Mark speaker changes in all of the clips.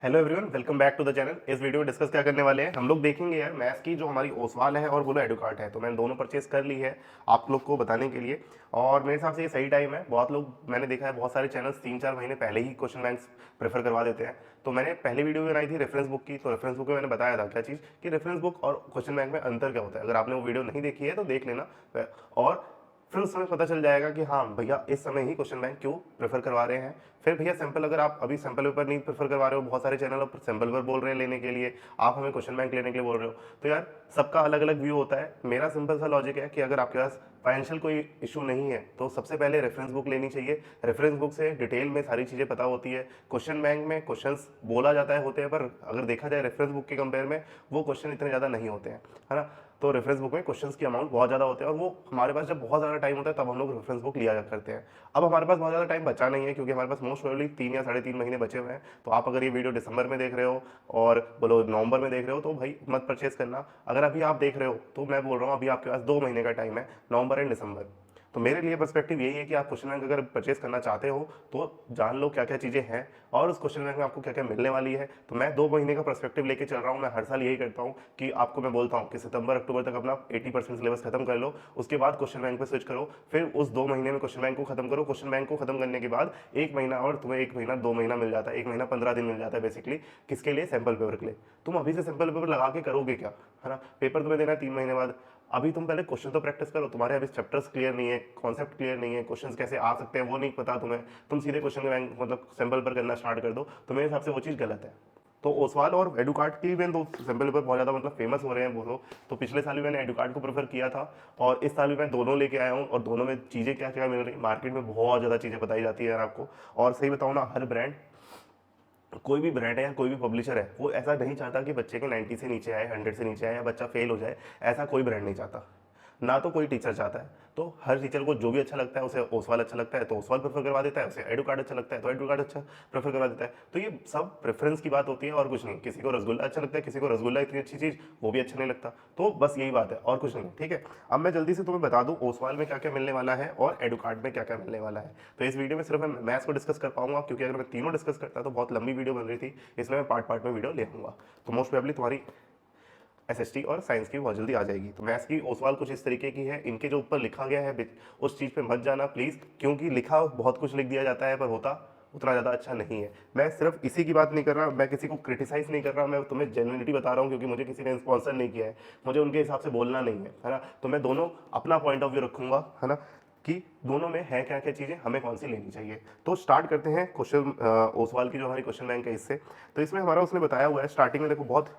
Speaker 1: Hello everyone, welcome back to the channel. इस video में discuss क्या करने वाले हैं, हम लोग देखेंगे यार मैथ्स की जो हमारी ओसवाल है और बोलो एडुकार्ट है। तो मैंने दोनों परचेस कर ली है आप लोग को बताने के लिए, और मेरे हिसाब से ये सही टाइम है। बहुत लोग मैंने देखा है, बहुत सारे चैनल्स 3-4 महीने पहले ही क्वेश्चन बैंक्स प्रेफर करवा देते हैं। तो मैंने पहली वीडियो बनाई थी रेफरेंस बुक की, तो रेफरेंस बुक में मैंने बताया था क्या चीज़ कि रेफरेंस बुक और क्वेश्चन बैंक में अंतर क्या होता है। अगर आपने वो वीडियो नहीं देखी है तो देख लेना, और फिर उस समय पता चल जाएगा कि हाँ भैया इस समय ही क्वेश्चन बैंक क्यों प्रेफर करवा रहे हैं। फिर भैया सैंपल, अगर आप अभी सैंपल पेपर नहीं प्रेफर करवा रहे हो, बहुत सारे चैनल अब सैंपल पेपर बोल रहे हैं लेने के लिए, आप हमें क्वेश्चन बैंक लेने के लिए बोल रहे हो, तो यार सबका अलग अलग व्यू होता है। मेरा सिंपल सा लॉजिक है कि अगर आपके पास फाइनेंशियल कोई इशू नहीं है तो सबसे पहले रेफरेंस बुक लेनी चाहिए। रेफरेंस बुक से डिटेल में सारी चीज़ें पता होती है। क्वेश्चन बैंक में क्वेश्चंस बोला जाता है होते हैं, पर अगर देखा जाए रेफरेंस बुक के कंपेयर में वो क्वेश्चन इतने ज़्यादा नहीं होते हैं, है ना। तो रेफरेंस बुक में क्वेश्चंस की अमाउंट बहुत ज़्यादा होते हैं, और वो हमारे पास जब बहुत ज़्यादा टाइम होता है तब हम लोग रेफरेंस बुक लिया करते हैं। अब हमारे पास बहुत ज़्यादा टाइम बचा नहीं है, क्योंकि हमारे पास मोस्ट प्रोबेबली 3 या 3.5 महीने बचे हुए हैं। तो आप अगर ये वीडियो दिसंबर में देख रहे हो और बोलो नवंबर में देख रहे हो तो भाई मत परचेस करना। अगर अभी आप देख रहे हो तो मैं बोल रहा हूँ अभी आपके पास 2 महीने का टाइम है, नवंबर एंड दिसंबर। तो मेरे लिए पर्सपेक्टिव यही है कि आप क्वेश्चन बैंक अगर परचेस करना चाहते हो तो जान लो क्या क्या चीज़ें हैं और उस क्वेश्चन बैंक में आपको क्या क्या मिलने वाली है। तो मैं 2 महीने का पर्सपेक्टिव लेके चल रहा हूँ। मैं हर साल यही करता हूँ कि आपको मैं बोलता हूँ कि सितंबर अक्टूबर तक अपना 80% सिलेबस खत्म कर लो, उसके बाद क्वेश्चन बैंक पे स्विच करो। फिर उस 2 महीने में क्वेश्चन बैंक को खत्म करो। क्वेश्चन बैंक को खत्म करने के बाद 1 महीना, और तुम्हें 1 महीना 2 महीना मिल जाता है, 1 महीना 15 दिन मिल जाता है बेसिकली। किसके लिए? सैंपल पेपर के लिए। तुम अभी से सैंपल पेपर लगा के करोगे क्या, है ना। पेपर तुम्हें देना है 3 महीने बाद। अभी तुम पहले क्वेश्चन तो प्रैक्टिस करो। तुम्हारे अभी चैप्टर्स क्लियर नहीं है, कॉन्सेप्ट क्लियर नहीं है, क्वेश्चंस कैसे आ सकते हैं वो नहीं पता तुम्हें, तुम सीधे क्वेश्चन बैंक मतलब सैंपल पर करना स्टार्ट कर दो, तो मेरे हिसाब से वो चीज़ गलत है। तो ओसवाल और एडुकार्ड की भी दो सैंपल पेपर बहुत ज़्यादा मतलब फेमस हो रहे हैं बोलो। तो पिछले साल भी मैंने एडुकार्ड को प्रेफर किया था, और इस साल भी मैं दोनों लेके आया हूँ, और दोनों में चीज़ें क्या क्या मिल रही है। मार्केट में बहुत ज़्यादा चीज़ें बताई जाती है यार आपको। और सही बताऊँ ना, हर ब्रांड, कोई भी ब्रांड है या कोई भी पब्लिशर है, वो ऐसा नहीं चाहता कि बच्चे के 90 से नीचे आए, 100 से नीचे आए, या बच्चा फेल हो जाए। ऐसा कोई ब्रांड नहीं चाहता, ना तो कोई टीचर चाहता है। तो हर टीचर को जो भी अच्छा लगता है, उसे ओसवाल अच्छा लगता है तो ओसवाल प्रेफर करवा देता है, उसे एडुकार्ड अच्छा लगता है तो एडुकार्ड अच्छा प्रेफर करवा देता है। तो ये सब प्रेफरेंस की बात होती है और कुछ नहीं। किसी को रसगुल्ला अच्छा लगता है, किसी को रसगुल्ला इतनी अच्छी चीज़ वो भी अच्छा नहीं लगता। तो बस यही बात है और कुछ नहीं, ठीक है। अब मैं जल्दी से तुम्हें बता दूं ओसवाल में क्या क्या मिलने वाला है और एडुकार्ड में क्या क्या मिलने वाला है। तो इस वीडियो में सिर्फ मैं मैथ्स को डिस्कस कर पाऊंगा, क्योंकि अगर मैं तीनों डिस्कस करता तो बहुत लंबी वीडियो बन रही थी, इसलिए मैं पार्ट पार्ट में वीडियो ले आऊंगा। तो मोस्ट प्रोबेबली तुम्हारी एसएसटी और साइंस की बहुत जल्दी आ जाएगी। तो मैथ्स की ओसवाल कुछ इस तरीके की है। इनके जो ऊपर लिखा गया है उस चीज़ पे मत जाना प्लीज़, क्योंकि लिखा बहुत कुछ लिख दिया जाता है पर होता उतना ज़्यादा अच्छा नहीं है। मैं सिर्फ इसी की बात नहीं कर रहा, मैं किसी को क्रिटिसाइज नहीं कर रहा, मैं तुम्हें जेन्युइनिटी बता रहा हूँ, क्योंकि मुझे किसी ने स्पॉन्सर नहीं किया है, मुझे उनके हिसाब से बोलना नहीं है ना। तो मैं दोनों अपना पॉइंट ऑफ व्यू रखूंगा, है ना, कि दोनों में है क्या क्या चीज़ें, हमें कौन सी लेनी चाहिए। तो स्टार्ट करते हैं क्वेश्चन ओसवाल की जो हमारी क्वेश्चन बैंक है इससे। तो इसमें हमारा उसने बताया हुआ है स्टार्टिंग में, देखो बहुत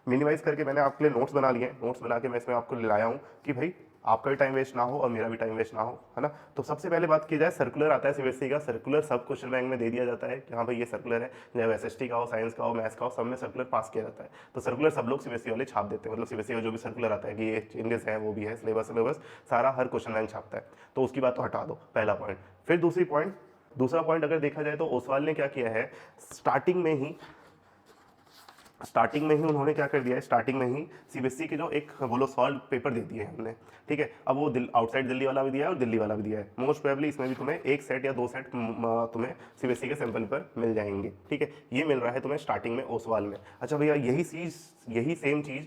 Speaker 1: मिनिमाइज करके मैंने आपके लिए नोट्स बना लिए हैं। नोट्स बना के मैं इसमें आपको लाया हूँ कि भाई आपका भी टाइम वेस्ट ना हो और मेरा भी टाइम वेस्ट ना हो, है ना। तो सबसे पहले बात की जाए, सर्कुलर आता है सीबीएसई का। सर्कुलर सब क्वेश्चन बैंक में दे दिया जाता है कि हाँ भाई ये सर्कुलर है, चाहे एसएसटी का हो, साइंस का हो, मैथ्स का हो, सब में सर्कुलर पास किया जाता है। तो सर्कुलर सब लोग सीबीएसई वाले छाप देते हैं, मतलब सीबीएसई का जो भी सर्कुलर आता है कि ये चेंजेस है वो भी है, सिलेबस सारा हर क्वेश्चन बैंक छापता है। तो उसकी बात तो हटा दो, पहला पॉइंट। फिर दूसरा पॉइंट अगर देखा जाए तो ओसवाल ने क्या किया है, स्टार्टिंग में ही उन्होंने क्या कर दिया है, स्टार्टिंग में ही सीबीएसई के जो एक बोलो सॉल्व पेपर दे दिए हैं हमने, ठीक है। अब वो आउटसाइड दिल्ली वाला भी दिया है और दिल्ली वाला भी दिया है। मोस्ट प्रोबेबली इसमें भी तुम्हें 1 सेट या 2 सेट तुम्हें सीबीएसई के सैंपल पर मिल जाएंगे, ठीक है। ये मिल रहा है तुम्हें स्टार्टिंग में ओसवाल में। अच्छा भैया यही सेम चीज़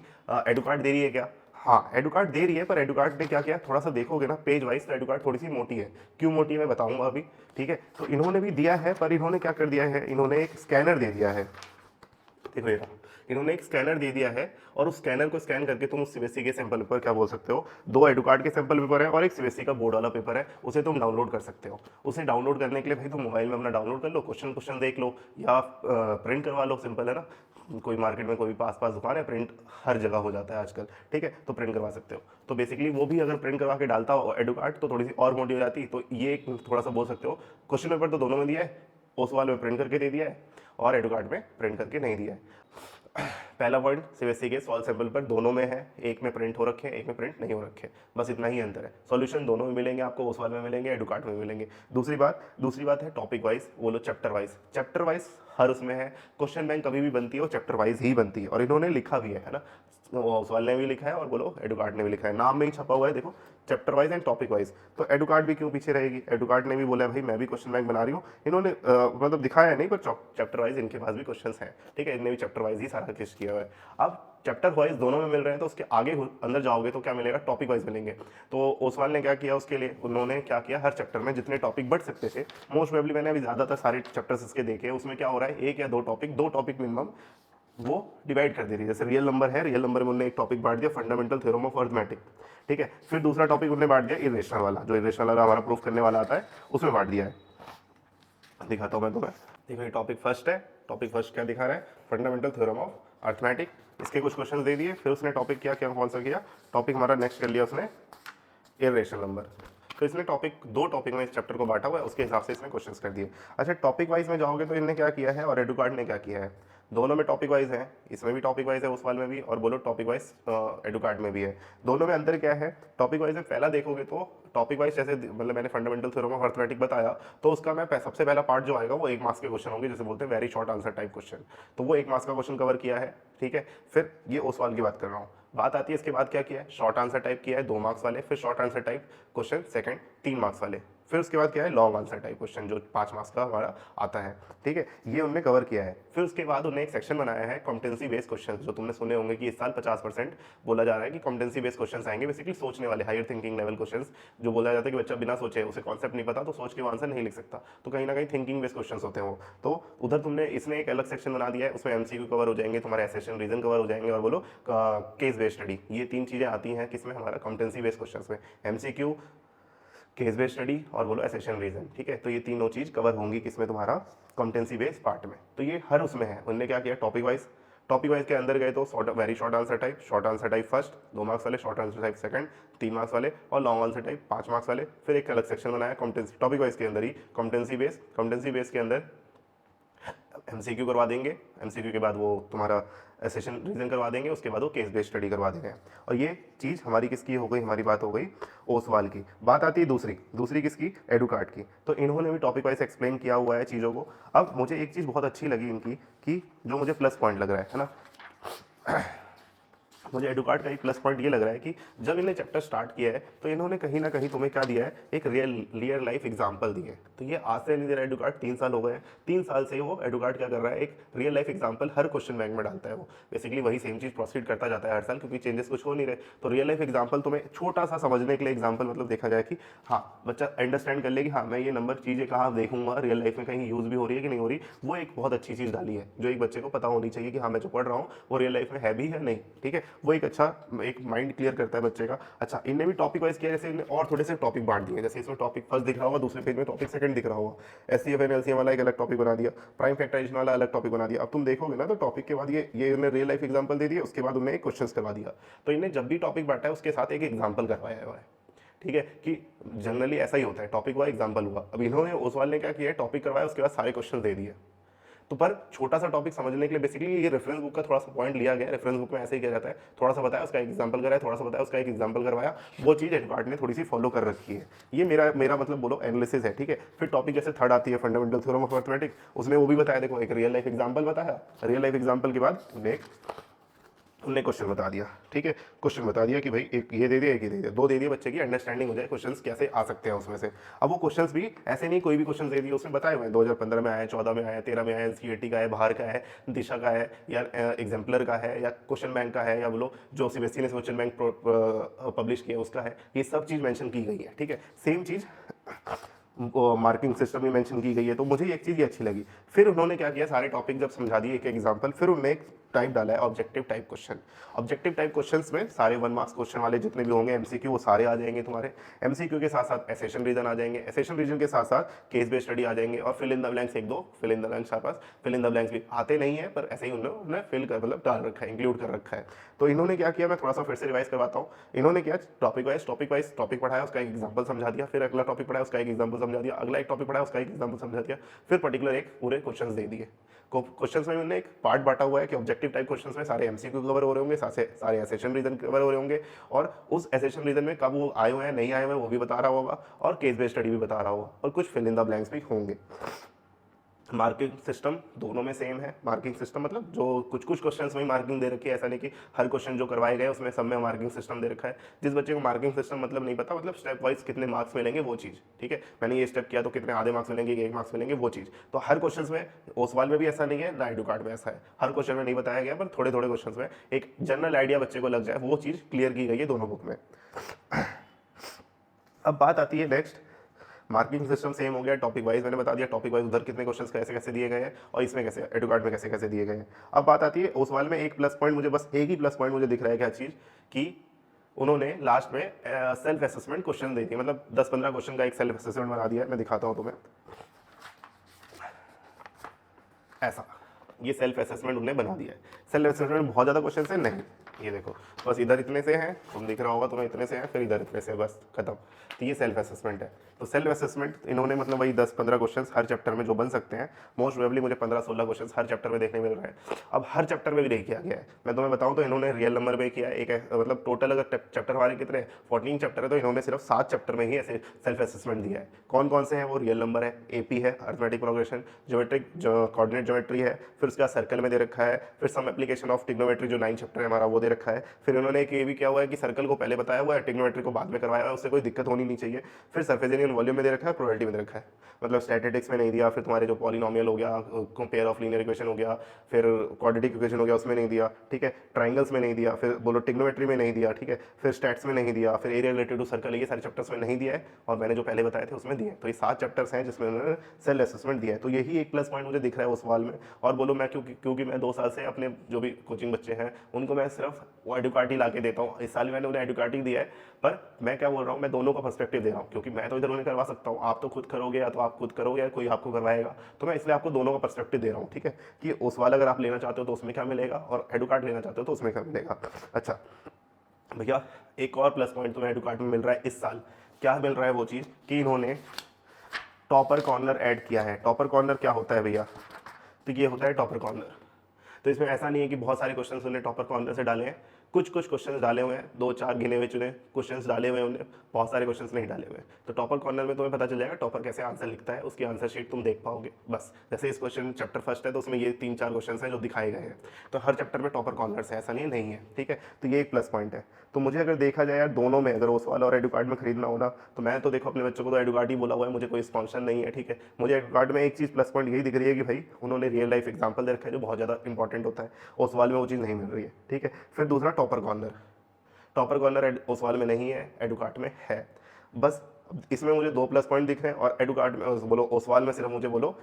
Speaker 1: एडुकार्ड दे रही है क्या? हाँ एडुकार्ड दे रही है, पर एडुकार्ड ने क्या किया, थोड़ा सा देखोगे ना पेज वाइज तो एडुकार्ड थोड़ी सी मोटी है। क्यों मोटी है मैं बताऊंगा अभी, ठीक है। तो इन्होंने भी दिया है, पर इन्होंने क्या कर दिया है, इन्होंने एक स्कैनर दे दिया है। देखो ये रहा, इन्होंने एक स्कैनर दे दिया है, और उस स्कैनर को स्कैन करके तुम उस सीबीएसई के सैंपल पेपर क्या बोल सकते हो, 2 एडुकार्ड के सैंपल पेपर है और एक सीबीएसई का बोर्ड वाला पेपर है, उसे तुम डाउनलोड कर सकते हो। उसे डाउनलोड करने के लिए भाई तुम मोबाइल में अपना डाउनलोड कर लो, क्वेश्चन क्वेश्चन देख लो या प्रिंट करवा लो, सिंपल है ना। कोई मार्केट में कोई भी पास दुकान है, प्रिंट हर जगह हो जाता है आजकल, ठीक है। तो प्रिंट करवा सकते हो। तो बेसिकली वो भी अगर प्रिंट करवा के डालता हो एडुकार्ड तो थोड़ी सी और मोटी हो जाती। तो ये थोड़ा सा बोल सकते हो, क्वेश्चन पेपर तो दोनों में दिया है, ओसवाल में प्रिंट करके दे दिया है और एडुकार्ड में प्रिंट करके नहीं दिया है। पहला पॉइंट, सीबीएसई के सॉल्व सैंपल पर दोनों में है, एक में प्रिंट हो रखे हैं, एक में प्रिंट नहीं हो रखे, बस इतना ही अंतर है। सॉल्यूशन दोनों में मिलेंगे आपको, ओसवाल में मिलेंगे, एडुकार्ड में मिलेंगे। दूसरी बात है टॉपिक वाइज, वो लो चैप्टर वाइज हर उसमें है। क्वेश्चन बैंक कभी भी बनती है वो चैप्टर वाइज ही बनती है, और इन्होंने लिखा भी है ना, ओसवाल ने भी लिखा है और बोलो एडुकार्ड ने भी लिखा है, नाम में ही छपा हुआ है देखो, chapter wise and topic wise. तो एडुकार्ड भी क्यों पीछे रहेगी, एडुकार्ड ने भी बोला है भाई मैं भी क्वेश्चन बैंक बना रही हूँ, इन्होंने मतलब दिखाया नहीं पर चैप्टर वाइज इनके पास भी क्वेश्चन हैं, ठीक है, इन्होंने भी चैप्टर वाइज ही सारा कुछ किया हुआ है। अब चैप्टर वाइज दोनों में मिल रहे हैं, तो उसके आगे अंदर जाओगे तो क्या मिलेगा, टॉपिक वाइज मिलेंगे। तो ओसवाल ने क्या किया उसके लिए, उन्होंने क्या किया, हर चैप्टर में जितने टॉपिक बढ़ सकते थे, मोस्ट प्रोबेबली मैंने अभी ज़्यादातर सारे चैप्टर्स इसके देखे, उसमें क्या हो रहा है, एक या दो टॉपिक मिनिमम वो डिवाइड कर दे रही है। जैसे रियल नंबर है, रियल नंबर में उन्होंने एक टॉपिक बांट दिया फंडामेंटल थ्योरम ऑफ अर्थमेटिक, ठीक है, फिर दूसरा टॉपिक उन्होंने बांट दिया इरेशनल वाला, जो इरेशनल वाला हमारा प्रूफ करने वाला आता है उसमें बांट दिया है। दिखाता हूँ मैं तुम्हें, देखो ये टॉपिक फर्स्ट है, टॉपिक फर्स्ट क्या दिखा रहा है, फंडामेंटल थ्योरम ऑफ अर्थमेटिक, इसके कुछ क्वेश्चन दे दिए, फिर उसने टॉपिक क्या कौन सा किया, टॉपिक हमारा नेक्स्ट कर लिया उसने इरेशनल नंबर। तो इसने दो टॉपिक में इस चैप्टर को बांटा हुआ है, उसके हिसाब से इसने क्वेश्चंस कर दिए। अच्छा टॉपिक वाइज में जाओगे तो इन्होंने क्या किया है और एडुकार्ड ने क्या किया है, दोनों में टॉपिक वाइज है, इसमें भी टॉपिक वाइज है ओसवाल में भी, और बोलो टॉपिक वाइज एडुकार्ड में भी है। दोनों में अंतर क्या है, टॉपिक वाइज में पहला देखोगे तो टॉपिक वाइज जैसे मतलब मैंने फंडामेंटल थ्योरम ऑफ अर्थमेटिक बताया, तो उसका मैं सबसे पहला पार्ट जो आएगा वो 1 मार्क्स के क्वेश्चन होंगे, जैसे बोलते हैं very short answer type question, तो वो 1 मार्क्स का क्वेश्चन कवर किया है, ठीक है। फिर ये ओसवाल की बात कर रहा हूँ, बात आती है इसके बाद क्या किया है, शॉर्ट आंसर टाइप किया है 2 मार्क्स वाले, फिर short answer type question second 3 marks वाले, फिर उसके बाद क्या है लॉन्ग आंसर टाइप क्वेश्चन जो 5 मार्क्स का हमारा आता है, ठीक है, ये उन्होंने कवर किया है। फिर उसके बाद उन्होंने एक सेक्शन बनाया है कॉम्पिटेंसी बेस्ड क्वेश्चन, जो तुमने सुने होंगे कि इस साल 50% बोला जा रहा है कि कॉम्पिटेंसी बेस्ड क्वेश्चन आएंगे, बेसिकली सोचने वाले हायर थिंकिंग लेवल क्वेश्चन, जो बोला जाता है कि बच्चा बिना सोचे, उसे कॉन्सेप्ट नहीं पता तो सोच के वो आंसर नहीं लिख सकता, तो कहीं ना कहीं थिंकिंग बेस्ड क्वेश्चन होते हैं वो, तो उधर तुमने इसने एक अलग सेक्शन बना दिया है, उसमें एमसीक्यू कवर हो जाएंगे, तुम्हारे एसेशन रीजन कवर हो जाएंगे, और बोलो केस बेस्ड स्टडी, ये 3 चीजें आती हैं किसमें, हमारा कॉम्पिटेंसी बेस्ड क्वेश्चन में, एमसीक्यू, केस बेस्ड स्टडी और बोलो एसेशन रीजन, ठीक है, तो ये तीनों चीज कवर होंगी किसमें, तुम्हारा कॉम्पिटेंसी बेस्ड पार्ट में। तो ये हर उसमें है, उन्होंने क्या किया टॉपिक वाइज के अंदर गए तो very short answer type first 2 marks वाले, short answer type second 3 marks वाले, और लॉन्ग आंसर टाइप 5 मार्क्स वाले। फिर एक अलग सेक्शन बनाया कॉम्पिटेंसी, टॉपिक वाइज के अंदर ही कॉम्पिटेंसी बेस के अंदर एमसीक्यू करवा देंगे, एमसीक्यू के बाद वो तुम्हारा सेशन रीजन करवा देंगे, उसके बाद वो केस बेस्ड स्टडी करवा देंगे। और ये चीज़ हमारी किसकी हो गई, हमारी बात हो गई ओसवाल की। बात आती है दूसरी किसकी, एडुकार्ड की। तो इन्होंने भी टॉपिक वाइज एक्सप्लेन किया हुआ है चीज़ों को। अब मुझे एक चीज़ बहुत अच्छी लगी इनकी, कि जो मुझे प्लस पॉइंट लग रहा है ना, मुझे एडुकार्ड का एक प्लस पॉइंट ये लग रहा है कि जब इन्हें चैप्टर स्टार्ट किया है तो इन्होंने कहीं ना कहीं तुम्हें क्या दिया है, एक रियल लाइफ एग्जांपल दिए। तो ये आज से नहीं दे रहा एडुकार्ड, 3 साल हो गए हैं, 3 साल से वो एडुकार्ड क्या कर रहा है, एक रियल लाइफ एग्जांपल हर क्वेश्चन बैंक में डालता है। वो बेसिकली वही सेम चीज प्रोसीड करता जाता है हर साल, क्योंकि चेंजेस कुछ हो नहीं रहे। तो रियल लाइफ एग्जाम्पल तुम्हें छोटा सा समझने के लिए एग्जाम्पल मतलब देखा जाए कि हाँ बच्चा अंडरस्टैंड कर ले कि हाँ मैं ये नंबर चीज़ें कहाँ देखूंगा, रियल लाइफ में कहीं यूज भी हो रही है कि नहीं हो रही, वो एक बहुत अच्छी चीज़ डाली है जो एक बच्चे को पता होनी चाहिए कि हाँ मैं जो पढ़ रहा हूँ वो रियल लाइफ में है भी है नहीं, ठीक है। वो एक अच्छा एक माइंड क्लियर करता है बच्चे का। अच्छा इनने भी टॉपिक वाइज किया, जैसे इनने और थोड़े से टॉपिक बांट दिए, जैसे इसमें टॉपिक फर्स्ट दिख रहा होगा, दूसरे पेज में टॉपिक सेकंड दिख रहा होगा, एससीएफ एंड एलसीएम वाला एक अलग टॉपिक बना दिया, प्राइम फैक्टराइजेशन वाला अलग टॉपिक बना दिया। अब तुम देखोगे ना तो टॉपिक के बाद ये इन्होंने रियल लाइफ एग्जांपल दे दिया, उसके बाद उन्हें एक क्वेश्चंस करवा दिया। तो इन्हें जब भी टॉपिक बांटा है उसके साथ एक एग्जाम्पल करवाया हुआ है, ठीक है, कि जनरली ऐसा ही होता है, टॉपिक हुआ एग्जाम्पल हुआ। अब इन्होंने ओसवाल ने क्या किया, टॉपिक करवाया उसके बाद सारे क्वेश्चन दे दिए। तो पर छोटा सा टॉपिक समझने के लिए बेसिकली ये रेफरेंस बुक का थोड़ा सा पॉइंट लिया गया। रेफरेंस बुक में ऐसे ही किया जाता है, थोड़ा सा बताया उसका एग्जांपल कराया, थोड़ा सा बताया उसका एक एग्जांपल करवाया, वो चीज़ एडुकार्ड ने थोड़ी सी फॉलो कर रखी है। ये मेरा मतलब बोलो एनालिसिस है, ठीक है। फिर टॉपिक जैसे थर्ड आती है फंडामेंटल थ्योरम ऑफ अर्थमेटिक, उसमें वो भी बताया, देखो एक रियल लाइफ एग्जाम्पल बताया, रियल लाइफ एग्जाम्पल के बाद उन्हें क्वेश्चन बता दिया, ठीक है, क्वेश्चन बता दिया कि भाई एक ये दे दिया, एक ये दे दिया, 2 दे दिए, बच्चे की अंडरस्टैंडिंग हो जाए क्वेश्चंस कैसे आ सकते हैं उसमें से। अब वो क्वेश्चंस भी ऐसे नहीं कोई भी क्वेश्चन दे दिए, उसमें बताए हुए हैं 2015 में आए, 14 में आए, 13 में आए, एनसीईआरटी का है, बाहर का है, दिशा का है, या एग्जाम्पलर का है, या क्वेश्चन बैंक का है, या बोलो जो सीबीएसई ने क्वेश्चन बैंक पब्लिश किया उसका है, ये सब चीज़ मैंशन की गई है, ठीक है। सेम चीज़ मार्किंग सिस्टम में मेंशन की गई है। तो मुझे एक चीज़ ये अच्छी लगी। फिर उन्होंने क्या किया, सारे टॉपिक जब समझा दिए एक एग्जांपल, फिर उन्होंने एक टाइप डाला है objective type question. Objective type questions में सारे 1 मार्क्स क्वेश्चन वाले जितने भी होंगे एमसीक्यू, वो सारे आ जाएंगे तुम्हारे। एमसीक्यू के साथ साथ एसेशन रीजन आ जाएंगे, एसेशन रीजन के साथ साथ केस बेस्ड स्टडी आ जाएंगे, और फिल इन द ब्लैंक्स, एक दो फिल इन द ब्लैंक्स आपके पास, फिल इन द ब्लैंक्स भी आते नहीं है पर ऐसे ही उन्होंने फिल कर मतलब डाल रखा है, इंक्लूड कर रखा है। तो इन्होंने क्या किया, मैं थोड़ा सा फिर से रिवाइज करवाता हूँ। इन्होंने क्या टॉपिक वाइज टॉपिक पढ़ाया, उसका एक एग्जाम्पल समझा दिया, फिर अगला टॉपिक पढ़ाया उसका एक एग्जाम्पल समझा दिया, अगला एक टॉपिक पढ़ाया उसका एक एग्जाम्पल समझा दिया, फिर पर्टिकुलर एक पूरे क्वेश्चन दे दिए। क्वेश्चंस में उन्होंने एक पार्ट बांटा हुआ है कि ऑब्जेक्टिव टाइप क्वेश्चंस में सारे एमसीक्यू कवर हो रहे होंगे, सारे एसेशन रीजन कवर हो रहे होंगे, और उस एसेशन रीजन में कब वो आए हुए हैं नहीं आए हुए हैं वो भी बता रहा होगा, और केस बेस्ड स्टडी भी बता रहा होगा, और कुछ फिल इन द ब्लैंक्स भी होंगे। मार्किंग सिस्टम दोनों में सेम है। मार्किंग सिस्टम मतलब जो कुछ कुछ क्वेश्चंस में मार्किंग दे रखी है, ऐसा नहीं कि हर क्वेश्चन जो करवाए गए उसमें सब में मार्किंग सिस्टम दे रखा है। जिस बच्चे को मार्किंग सिस्टम मतलब नहीं पता, मतलब स्टेप वाइज कितने मार्क्स मिलेंगे वो चीज़, ठीक है, मैंने ये स्टेप किया तो कितने आधे मार्क्स मिलेंगे, एक मार्क्स मिलेंगे, वो चीज़। तो हर क्वेश्चन में ओसवाल में भी ऐसा नहीं है, ना एडू कार्ड में ऐसा है, हर क्वेश्चन में नहीं बताया गया, पर थोड़े थोड़े क्वेश्चन में एक जनरल आइडिया बच्चे को लग जाए, वो चीज़ क्लियर की गई है दोनों बुक में। अब बात आती है नेक्स्ट, मार्किंग सिस्टम सेम हो गया, टॉपिक वाइज मैंने बता दिया, टॉपिक वाइज उधर कितने क्वेश्चंस कैसे कैसे दिए गए हैं और इसमें कैसे एडू कार्ड में कैसे कैसे दिए गए हैं। अब बात आती है ओसवाल में, एक प्लस पॉइंट मुझे, बस एक ही प्लस पॉइंट मुझे दिख रहा है, क्या चीज़ कि उन्होंने लास्ट में सेल्फ असेसमेंट क्वेश्चन दे दिए, मतलब 10-15 क्वेश्चन का एक सेल्फ असेसमेंट बना दिया है। मैं दिखाता हूँ तुम्हें, ऐसा ये सेल्फ असेसमेंट उन्होंने बना दिया है। सेल्फ असेसमेंट में बहुत ज़्यादा क्वेश्चन है नहीं, ये देखो बस इधर इतने से हैं, तुम दिख रहा होगा तुम्हें, इतने से हैं, फिर इधर इतने से, बस खत्म। तो ये सेल्फ असेसमेंट है। तो सेल्फ असेसमेंट इन्होंने मतलब वही 10-15 क्वेश्चंस हर चैप्टर में जो बन सकते हैं, मोस्ट प्रोबेबली मुझे 15-16 क्वेश्चंस हर चैप्टर में देखने मिल रहे हैं। अब हर चैप्टर में भी नहीं किया गया है, मैं तुम्हें बताऊं तो इन्होंने रियल नंबर में किया है एक, मतलब टोटल अगर चैप्टर हमारे कितने 14 चैप्टर है, तो इन्होंने सिर्फ 7 चैप्टर में ही ऐसे सेल्फ असेसमेंट दिया है। कौन कौन से हैं वो, रियल नंबर है, एपी है, arithmetic progression, geometric coordinate geometry है, फिर उसका सर्कल में दे रखा है, फिर सम एप्लीकेशन ऑफ ट्रिग्नोमेट्री जो 9 चैप्टर है हमारा वो दे रखा है। फिर उन्होंने एक ये भी किया हुआ है कि सर्कल को पहले बताया हुआ है, ट्रिग्नोमेट्री को बाद में करवाया हुआ है, उससे कोई दिक्कत होनी नहीं चाहिए। फिर सरफेस एरिया वॉल्यूम में दे रखा है, प्रोबेबिलिटी में दे रखा है, मतलब स्टैटिस्टिक्स में नहीं दिया। फिर तुम्हारे जो पॉलिनोमियल हो गया, पेयर ऑफ लीनियर इक्वेशन हो गया, फिर क्वाड्रेटिक इक्वेशन हो गया, उसमें नहीं दिया, ठीक है, ट्राइंगल्स में नहीं दिया, फिर बोलो ट्रिग्नोमेट्री में नहीं दिया, ठीक है, फिर स्टैट्स में नहीं दिया, फिर एरिया रिलेटेड टू सर्कल, ये सारे चैप्टर्स में नहीं दिया है, और मैंने जो पहले बताए थे उसमें दिए। तो ये 7 चैप्टर्स हैं जिसमें उन्होंने सेल्फ असेसमेंट दिया है। तो यही एक प्लस पॉइंट मुझे दिख रहा है उस सवाल में। और बोलो मैं क्योंकि मैं 2 साल से अपने जो भी कोचिंग बच्चे हैं उनको मैं सिर्फ वो एडुकार्टी ला के देता हूँ। इस साल मैंने उन्हें एडुकार्टी दिया है, पर मैं क्या बोल रहा हूँ, मैं दोनों का पर्सपेक्टिव दे रहा हूँ, क्योंकि मैं तो इधर उन्हें करवा सकता हूँ, आप तो खुद करोगे, या तो आप खुद करोगे या कोई आपको करवाएगा। तो मैं इसलिए आपको दोनों का पर्सपेक्टिव दे रहा हूँ, ठीक है, कि उस वाला अगर आप लेना चाहते हो तो उसमें क्या मिलेगा, और एडुकार्ट लेना चाहते हो तो उसमें क्या मिलेगा। अच्छा भैया, एक और प्लस पॉइंट तुम्हें एडुकार्ट में मिल रहा है इस साल। क्या मिल रहा है वो चीज़ कि इन्होंने टॉपर कॉर्नर ऐड किया है। टॉपर कॉर्नर क्या होता है भैया, तो ये होता है टॉपर कॉर्नर। तो इसमें ऐसा नहीं है कि बहुत सारे क्वेश्चंस उन्हें टॉपर कॉर्नर से डाले हैं, कुछ कुछ क्वेश्चंस डाले हुए हैं, 2-4 गिने हुए चुने क्वेश्चंस डाले हुए हैं उन्हें, बहुत सारे क्वेश्चंस नहीं डाले हुए हैं। तो टॉपर कॉर्नर में तुम्हें पता चल जाएगा टॉपर कैसे आंसर लिखता है, उसकी आंसर शीट तुम देख पाओगे बस। जैसे इस क्वेश्चन चैप्टर फर्स्ट है तो उसमें ये 3-4 क्वेश्चन हैं जो दिखाए गए हैं। तो हर चैप्टर में टॉपर कॉर्नर्स है, ऐसा नहीं है, ठीक है। तो ये एक प्लस पॉइंट है। तो मुझे अगर देखा जाए यार दोनों में, अगर ओसवाल और एडुकार्ड में खरीदना होना, तो मैं तो देखो अपने बच्चों को तो एडुकार्ड ही बोला हुआ है, मुझे कोई स्पॉन्सर नहीं है, ठीक है। मुझे एडुकार्ड में एक चीज़ प्लस पॉइंट यही दिख रही है कि भाई उन्होंने रियल लाइफ एग्जाम्पल दे रखा है जो बहुत ज़्यादा इंपॉर्टेंट होता है, ओसवाल में वो चीज़ नहीं मिल रही है, ठीक है। फिर दूसरा topper corner, topper corner Oswal में नहीं है, एडुकार्ट में है। बस इसमें मुझे 2 प्लस पॉइंट दिख रहे हैं, और एडुकार्ट में बोलो ओसवाल में सिर्फ मुझे बोलो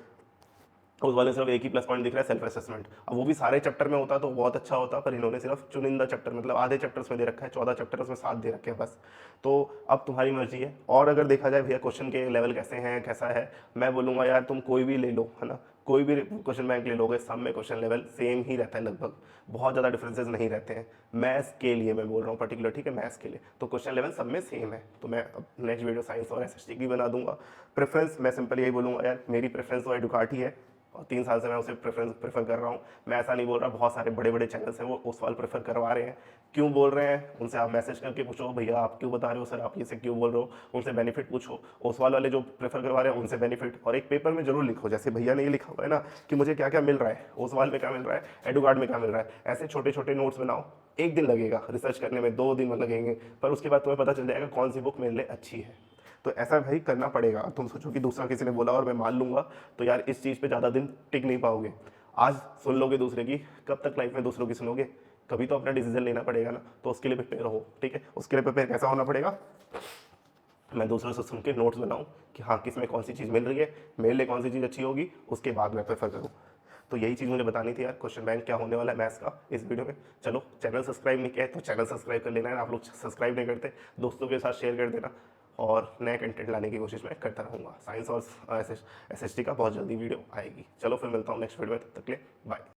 Speaker 1: उस वाले सिर्फ एक ही प्लस पॉइंट दिख रहा है, सेल्फ असेसमेंट। अब वो भी सारे चैप्टर में होता तो बहुत अच्छा होता, पर इन्होंने सिर्फ चुनिंदा चैप्टर, मतलब आधे चैप्टर्स में दे रखा है, 14 चैप्टर उसमें 7 दे रखे हैं बस। तो अब तुम्हारी मर्जी है। और अगर देखा जाए भैया क्वेश्चन के लेवल कैसे हैं, कैसा है, मैं बोलूँगा यार तुम कोई भी ले लो, है ना, कोई भी क्वेश्चन बैंक ले लोगे, सब में क्वेश्चन लेवल सेम ही रहता है लगभग, बहुत ज़्यादा डिफरेंसेस नहीं रहते हैं मैथ्स के लिए, मैं बोल रहा हूँ पर्टिकुलर, ठीक है, मैथ्स के लिए तो क्वेश्चन लेवल सब में सेम है। तो मैं अब नेक्स्ट वीडियो साइंस और एसएसटी की बना दूंगा। प्रेफरेंस मैं सिंपल यही बोलूँगा यार, मेरी प्रेफरेंस तो एडुकार्ट ही है, और 3 साल से मैं उसे प्रेफर कर रहा हूँ। मैं ऐसा नहीं बोल रहा, बहुत सारे बड़े बड़े चैनल्स हैं वो उस वाल प्रेफर करवा रहे हैं। क्यों बोल रहे हैं, उनसे आप मैसेज करके पूछो, भैया आप क्यों बता रहे हो सर, आप ये से क्यों बोल रहे हो, उनसे बेनिफिट पूछो। ओसवाल वाले जो प्रेफर करवा रहे हैं उनसे बेनिफिट, और एक पेपर में जरूर लिखो, जैसे भैया ने ये लिखा हुआ है ना कि मुझे क्या क्या मिल रहा है, ओसवाल में क्या मिल रहा है, एडुकार्ड में क्या मिल रहा है, ऐसे छोटे छोटे नोट्स बनाओ। एक दिन लगेगा रिसर्च करने में, 2 दिन लगेंगे, पर उसके बाद तुम्हें पता चल जाएगा कौन सी बुक मेरे लिए अच्छी है। तो ऐसा भाई करना पड़ेगा। तुम सोचो कि दूसरा किसी ने बोला और मैं मान लूंगा, तो यार इस चीज़ पे ज़्यादा दिन टिक नहीं पाओगे। आज सुन लोगे दूसरे की, कब तक लाइफ में दूसरों की सुनोगे, कभी तो अपना डिसीजन लेना पड़ेगा ना। तो उसके लिए प्रिपेयर हो, ठीक है। उसके लिए प्रिपेयर कैसा होना पड़ेगा, मैं दूसरों से सुन के नोट्स बनाऊँ कि हाँ किस में कौन सी चीज़ मिल रही है, मेरे लिए कौन सी चीज़ अच्छी होगी, उसके बाद मैं प्रेफर करूँ। तो यही चीज़ मुझे बतानी थी यार, क्वेश्चन बैंक क्या होने वाला है मैथ्स का इस वीडियो में। चलो चैनल सब्सक्राइब नहीं किया है तो चैनल सब्सक्राइब कर लेना है, आप लोग सब्सक्राइब नहीं करते दोस्तों के साथ शेयर कर देना, और नए कंटेंट लाने की कोशिश मैं करता रहूँगा। साइंस और एसएसटी का बहुत जल्दी वीडियो आएगी। चलो फिर मिलता हूँ नेक्स्ट वीडियो में, तब तक के लिए बाय।